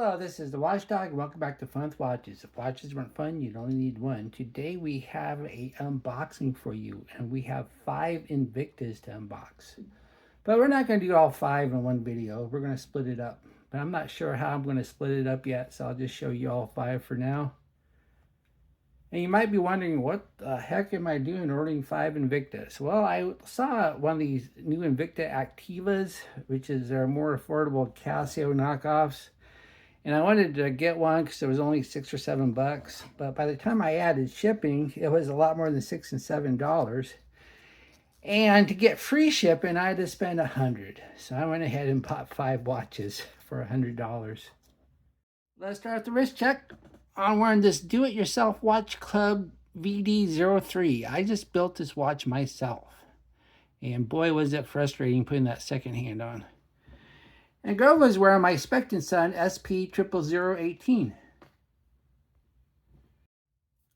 Hello, this is the Watchdog. Welcome back to Fun with Watches. If watches weren't fun, you'd only need one. Today we have a unboxing for you, and we have 5 Invictas to unbox. But we're not going to do all 5 in one video. We're going to split it up. But I'm not sure how I'm going to split it up yet, so I'll just show you all 5 for now. And you might be wondering, what the heck am I doing ordering 5 Invictas? Well, I saw one of these new Invicta Activas, which is their more affordable Casio knockoffs. And I wanted to get one because it was only $6 or $7. But by the time I added shipping, it was a lot more than $6 and $7. And to get free shipping, I had to spend $100. So I went ahead and bought 5 watches for $100. Let's start the wrist check. I'm wearing this do-it-yourself watch club VD03. I just built this watch myself. And boy, was it frustrating putting that second hand on. And Grove was wearing my Spectrum Sun SP00018.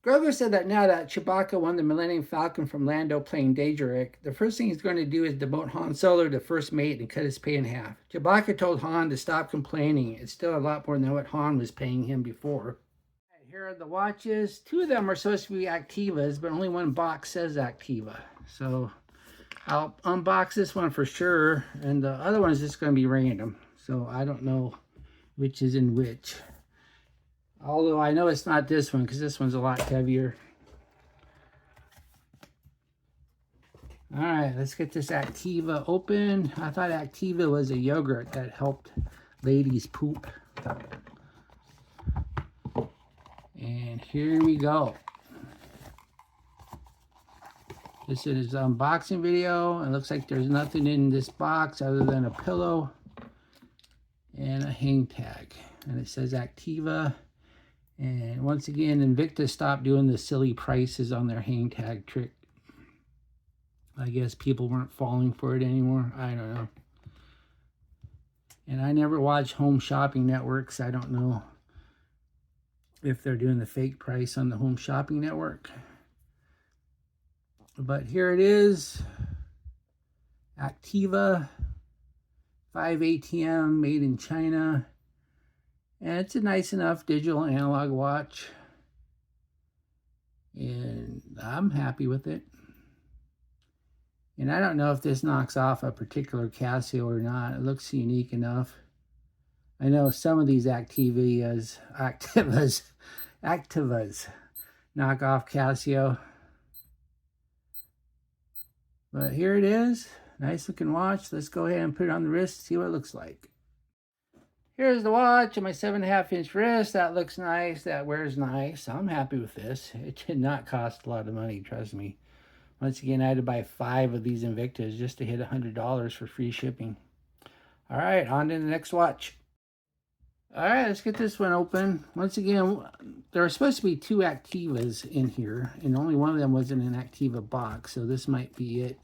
Grover said that now that Chewbacca won the Millennium Falcon from Lando playing Daedric, the first thing he's going to do is demote Han Solo to first mate and cut his pay in half. Chewbacca told Han to stop complaining. It's still a lot more than what Han was paying him before. Here are the watches. 2 of them are supposed to be Activas, but only one box says Activa. So I'll unbox this one for sure, and the other one is just going to be random. So I don't know which is in which. Although I know it's not this one, because this one's a lot heavier. Alright, let's get this Activa open. I thought Activa was a yogurt that helped ladies poop. And here we go. This is an unboxing video. It looks like there's nothing in this box other than a pillow and a hang tag. And it says Activa. And once again, Invicta stopped doing the silly prices on their hang tag trick. I guess people weren't falling for it anymore. I don't know. And I never watch Home Shopping Networks. I don't know if they're doing the fake price on the Home Shopping Network. But here it is. Activa 5 ATM, made in China. And it's a nice enough digital analog watch. And I'm happy with it. And I don't know if this knocks off a particular Casio or not. It looks unique enough. I know some of these Activas knock off Casio. But here it is. Nice looking watch. Let's go ahead and put it on the wrist, see what it looks like. Here's the watch on my 7.5-inch wrist. That looks nice. That wears nice. I'm happy with this. It did not cost a lot of money, trust me. Once again, I had to buy 5 of these Invictas just to hit $100 for free shipping. All right, on to the next watch. All right, let's get this one open. Once again, there are supposed to be 2 Activas in here, and only one of them was in an Activa box, so this might be it.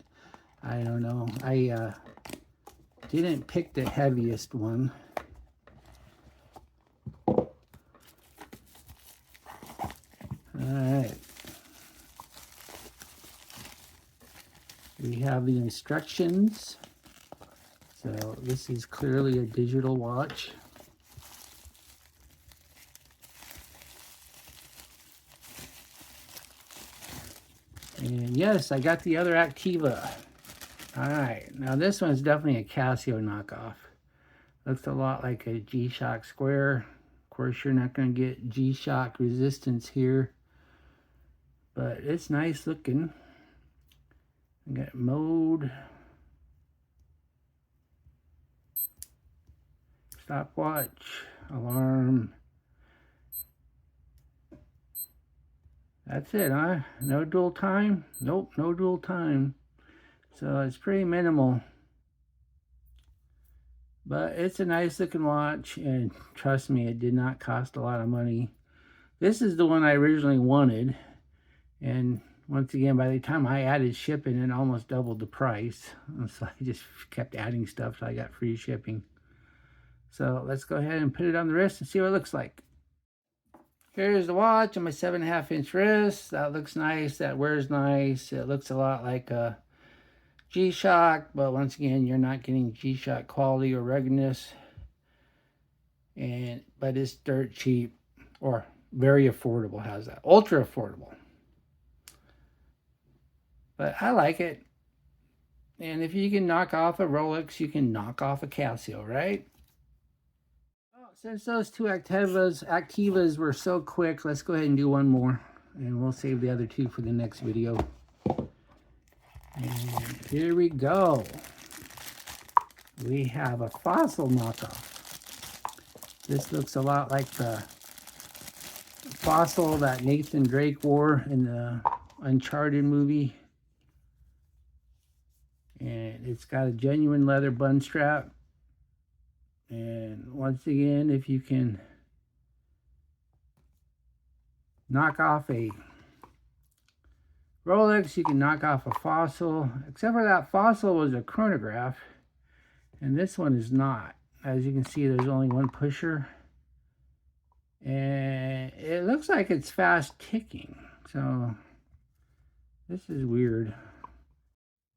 I don't know. I didn't pick the heaviest one. All right. We have the instructions. So this is clearly a digital watch. And yes, I got the other Activa. Alright, now this one's definitely a Casio knockoff. Looks a lot like a G-Shock Square. Of course, you're not going to get G-Shock resistance here. But it's nice looking. I got mode. Stopwatch. Alarm. That's it, huh? No dual time? Nope, no dual time. So it's pretty minimal. But it's a nice looking watch, and trust me, it did not cost a lot of money. This is the one I originally wanted. And once again, by the time I added shipping, it almost doubled the price. So I just kept adding stuff so I got free shipping. So let's go ahead and put it on the wrist and see what it looks like. Here's the watch on my 7.5-inch wrist. That looks nice. That wears nice. It looks a lot like a G-Shock, but once again, you're not getting G-Shock quality or ruggedness. but it's dirt cheap, or very affordable. How's that? Ultra affordable. But I like it. And if you can knock off a Rolex, you can knock off a Casio, right? Oh, since those two Activas were so quick, let's go ahead and do one more. And we'll save the other two for the next video. And here we go. We have a Fossil knockoff. This looks a lot like the Fossil that Nathan Drake wore in the Uncharted movie. And it's got a genuine leather bun strap. And once again, if you can knock off a Rolex, you can knock off a Fossil. Except for that Fossil was a chronograph, and this one is not. As you can see, there's only one pusher. And it looks like it's fast ticking. So this is weird.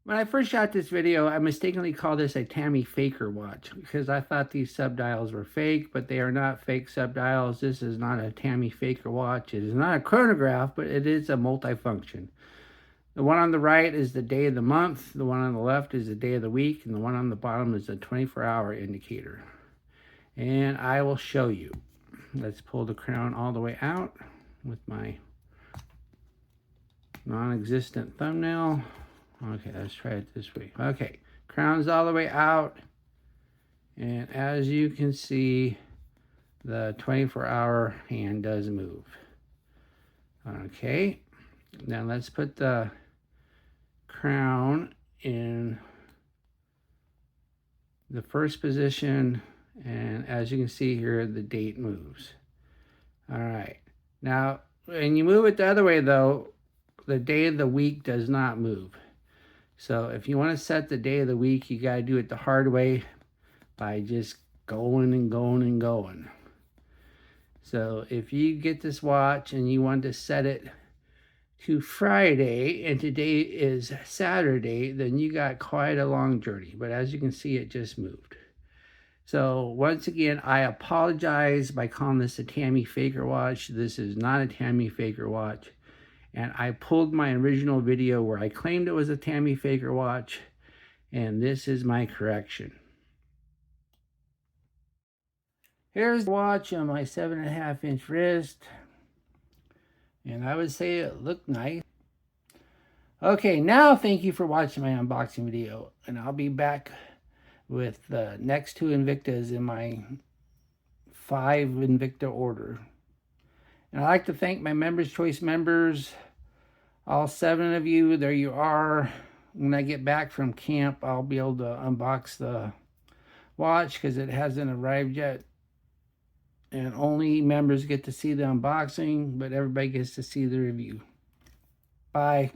When I first shot this video, I mistakenly called this a Tammy Faker watch because I thought these subdials were fake, but they are not fake subdials. This is not a Tammy Faker watch. It is not a chronograph, but it is a multifunction. The one on the right is the day of the month, the one on the left is the day of the week, and the one on the bottom is the 24-hour indicator. And I will show you. Let's pull the crown all the way out with my non-existent thumbnail. Okay, let's try it this way. Okay, crown's all the way out. And as you can see, the 24-hour hand does move. Okay, now let's put the crown in the first position. And as you can see here, the date moves. All right, now when you move it the other way though, the day of the week does not move. So if you want to set the day of the week, you got to do it the hard way by just going and going and going. So if you get this watch and you want to set it to Friday and today is Saturday, then you got quite a long journey. But as you can see, it just moved. So once again, I apologize by calling this a Tammy Faker watch. This is not a Tammy Faker watch. And I pulled my original video where I claimed it was a Tammy Faker watch. And this is my correction. Here's the watch on my 7.5-inch wrist. And I would say it looked nice. Okay, now thank you for watching my unboxing video. And I'll be back with the next 2 Invictas in my 5 Invicta order. And I'd like to thank my Members Choice members, all 7 of you. There you are. When I get back from camp, I'll be able to unbox the watch because it hasn't arrived yet. And only members get to see the unboxing, but everybody gets to see the review. Bye.